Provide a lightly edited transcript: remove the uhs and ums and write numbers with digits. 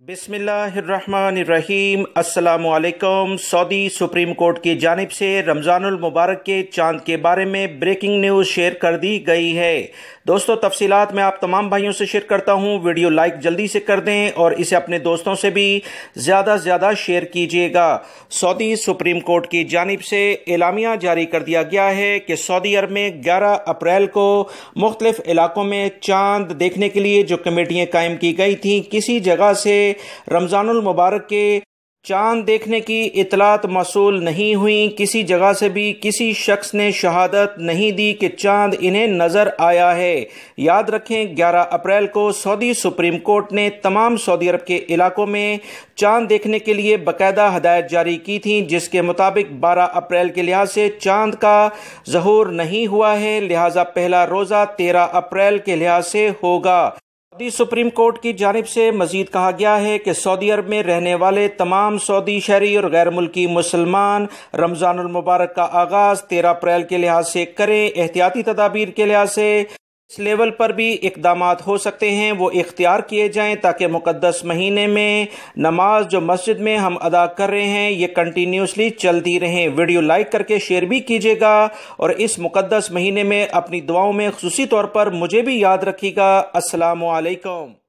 بسم اللہ الرحمن الرحیم۔ السلام علیکم۔ سعودی سپریم کورٹ کی جانب سے رمضان المبارک کے چاند کے بارے میں بریکنگ نیوز شیئر کر دی گئی ہے۔ دوستو تفصیلات میں آپ تمام بھائیوں سے شیئر کرتا ہوں، ویڈیو لائک جلدی سے کر دیں اور اسے اپنے دوستوں سے بھی زیادہ شیئر کیجیے گا۔ سعودی سپریم کورٹ کی جانب سے اعلامیہ جاری کر دیا گیا ہے کہ سعودی عرب میں 11 اپریل کو مختلف علاقوں میں چاند دیکھنے کے لیے جو کمیٹیاں قائم کی گئی تھیں، کسی جگہ سے رمضان المبارک کے چاند دیکھنے کی اطلاعات موصول نہیں ہوئیں۔ کسی جگہ سے بھی کسی شخص نے شہادت نہیں دی کہ چاند انہیں نظر آیا ہے۔ یاد رکھیں 11 اپریل کو سعودی سپریم کورٹ نے تمام سعودی عرب کے علاقوں میں چاند دیکھنے کے لیے باقاعدہ ہدایت جاری کی تھی، جس کے مطابق 12 اپریل کے لحاظ سے چاند کا ظہور نہیں ہوا ہے، لہٰذا پہلا روزہ 13 اپریل کے لحاظ سے ہوگا۔ سعودی سپریم کورٹ کی جانب سے مزید کہا گیا ہے کہ سعودی عرب میں رہنے والے تمام سعودی شہری اور غیر ملکی مسلمان رمضان المبارک کا آغاز 13 اپریل کے لحاظ سے کریں۔ احتیاطی تدابیر کے لحاظ سے اس لیول پر بھی اقدامات ہو سکتے ہیں، وہ اختیار کیے جائیں تاکہ مقدس مہینے میں نماز جو مسجد میں ہم ادا کر رہے ہیں یہ کنٹینیوسلی چلتی رہیں۔ ویڈیو لائک کر کے شیئر بھی کیجیے گا اور اس مقدس مہینے میں اپنی دعاؤں میں خصوصی طور پر مجھے بھی یاد رکھیے گا۔ السلام علیکم۔